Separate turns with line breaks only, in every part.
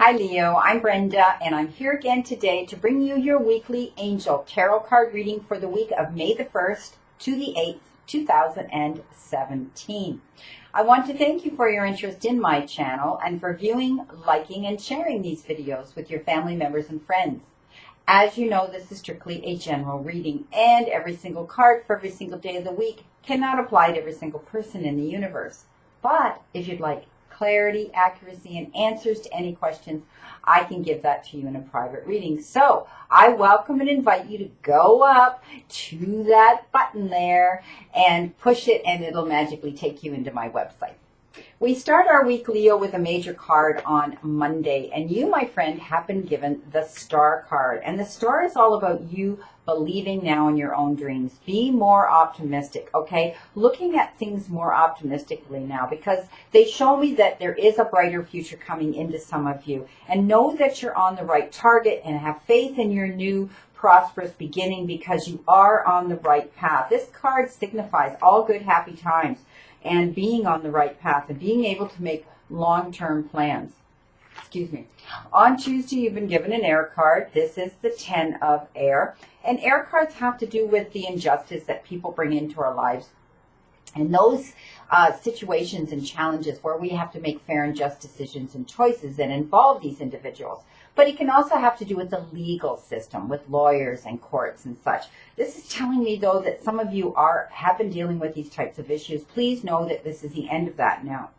Hi Leo, I'm Brenda and I'm here again today to bring you your weekly angel tarot card reading for the week of May the 1st to the 8th, 2017. I want to thank you for your interest in my channel and for viewing, liking, and sharing these videos with your family members and friends. As you know, this is strictly a general reading, and every single card for every single day of the week cannot apply to every single person in the universe. But if you'd like clarity, accuracy, and answers to any questions, I can give that to you in a private reading. So I welcome and invite you to go up to that button there and push it, and it'll magically take you into my website. We start our week, Leo, with a major card on Monday, and you, my friend, have been given the Star card. And the Star is all about you believing now in your own dreams. Be more optimistic, okay? Looking at things more optimistically now, because they show me that there is a brighter future coming into some of you. And know that you're on the right target and have faith in your new prosperous beginning, because you are on the right path. This card signifies all good, happy times and being on the right path and being able to make long-term plans. Excuse me. On Tuesday, you've been given an air card. This is the 10 of air. And air cards have to do with the injustice that people bring into our lives. And those situations and challenges where we have to make fair and just decisions and choices that involve these individuals. But it can also have to do with the legal system, with lawyers and courts and such. This is telling me, though, that some of you have been dealing with these types of issues. Please know that this is the end of that now.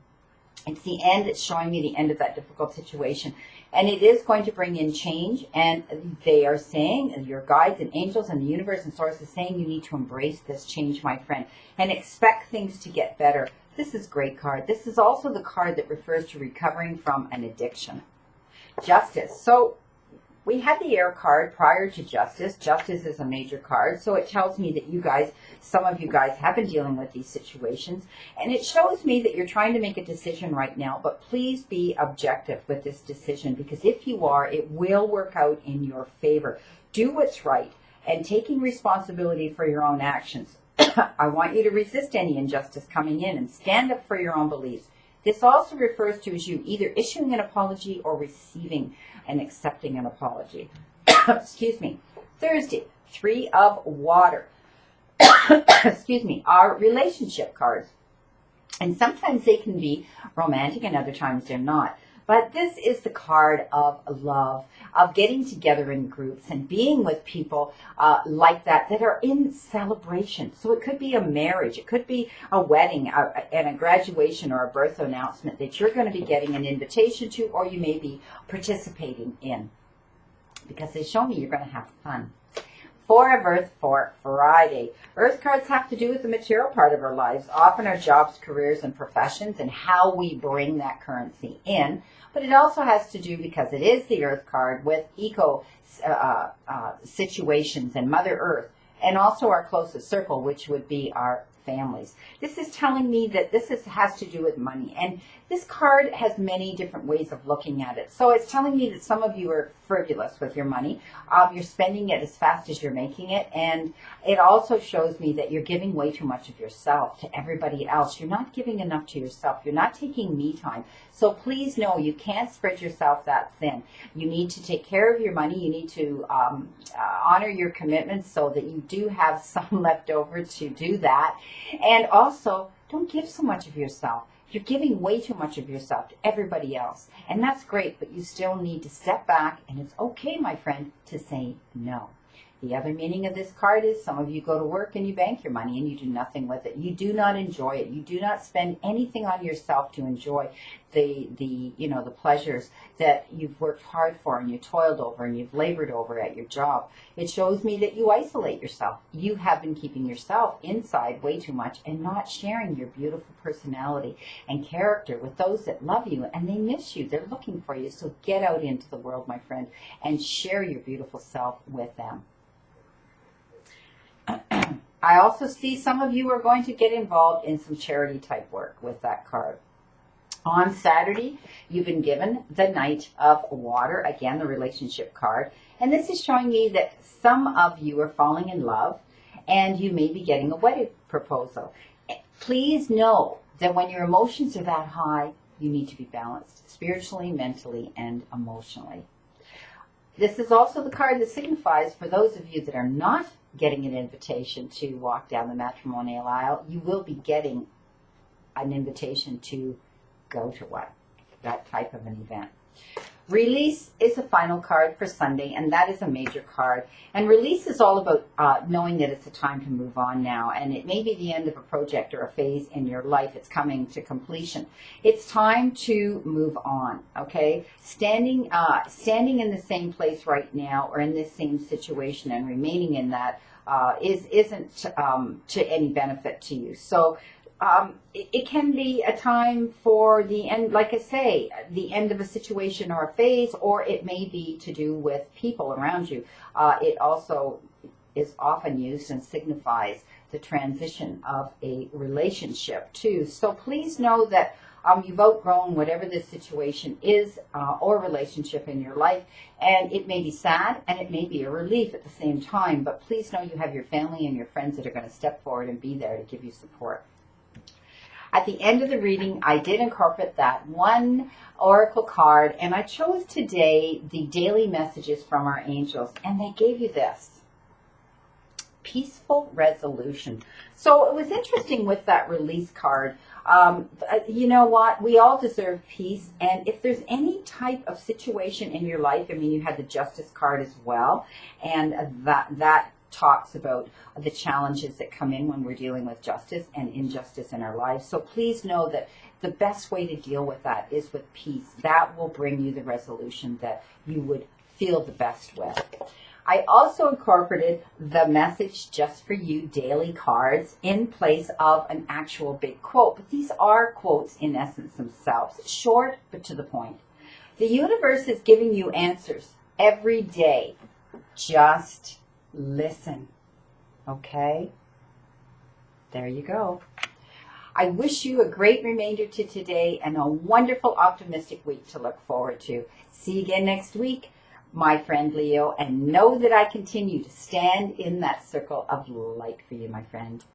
It's the end. It's showing me the end of that difficult situation. And it is going to bring in change. And they are saying, your guides and angels and the universe and source is saying, you need to embrace this change, my friend, and expect things to get better. This is a great card. This is also the card that refers to recovering from an addiction. Justice. So we had the air card prior to justice. Justice is a major card. So it tells me that you guys, some of you guys have been dealing with these situations. And it shows me that you're trying to make a decision right now. But please be objective with this decision, because if you are, it will work out in your favor. Do what's right and taking responsibility for your own actions. I want you to resist any injustice coming in and stand up for your own beliefs. This also refers to as you either issuing an apology or receiving and accepting an apology. Excuse me. Thursday, 3 of water. Excuse me. Our relationship cards. And sometimes they can be romantic and other times they're not. But this is the card of love, of getting together in groups and being with people like that are in celebration. So it could be a marriage, it could be a wedding and a graduation or a birth announcement that you're going to be getting an invitation to, or you may be participating in, because they show me you're going to have fun. 4 of Earth for Friday. Earth cards have to do with the material part of our lives, often our jobs, careers, and professions, and how we bring that currency in. But it also has to do, because it is the Earth card, with eco situations and Mother Earth, and also our closest circle, which would be our families. This is telling me that this has to do with money. And this card has many different ways of looking at it. So it's telling me that some of you are frivolous with your money. You're spending it as fast as you're making it. And it also shows me that you're giving way too much of yourself to everybody else. You're not giving enough to yourself. You're not taking me time. So please know you can't spread yourself that thin. You need to take care of your money. You need to honor your commitments so that you do have some left over to do that. And also, don't give so much of yourself. You're giving way too much of yourself to everybody else. And that's great, but you still need to step back, and it's okay, my friend, to say no. The other meaning of this card is some of you go to work and you bank your money and you do nothing with it. You do not enjoy it. You do not spend anything on yourself to enjoy the pleasures that you've worked hard for and you toiled over and you've labored over at your job. It shows me that you isolate yourself. You have been keeping yourself inside way too much and not sharing your beautiful personality and character with those that love you, and they miss you. They're looking for you. So get out into the world, my friend, and share your beautiful self with them. I also see some of you are going to get involved in some charity type work with that card. On Saturday, you've been given the Knight of Water, again, the relationship card. And this is showing me that some of you are falling in love and you may be getting a wedding proposal. Please know that when your emotions are that high, you need to be balanced spiritually, mentally, and emotionally. This is also the card that signifies, for those of you that are not getting an invitation to walk down the matrimonial aisle, you will be getting an invitation to go to one, that type of an event. Release is a final card for Sunday, and that is a major card. And release is all about knowing that it's a time to move on now. And it may be the end of a project or a phase in your life. It's coming to completion. It's time to move on, okay? Standing in the same place right now or in this same situation and remaining in that isn't to any benefit to you. So it can be a time for the end, like I say, the end of a situation or a phase, or it may be to do with people around you. It also is often used and signifies the transition of a relationship too. So please know that you've outgrown whatever this situation is or relationship in your life, and it may be sad and it may be a relief at the same time, but please know you have your family and your friends that are going to step forward and be there to give you support. At the end of the reading, I did incorporate that one oracle card, and I chose today the daily messages from our angels, and they gave you this: peaceful resolution. So it was interesting with that release card. You know what? We all deserve peace, and if there's any type of situation in your life, I mean, you had the justice card as well, and that talks about the challenges that come in when we're dealing with justice and injustice in our lives. So please know that the best way to deal with that is with peace. That will bring you the resolution that you would feel the best with. I also incorporated the message just for you daily cards in place of an actual big quote. But these are quotes in essence themselves, short but to the point. The universe is giving you answers every day. Just listen. Okay? There you go. I wish you a great remainder to today and a wonderful, optimistic week to look forward to. See you again next week, my friend Leo, and know that I continue to stand in that circle of light for you, my friend.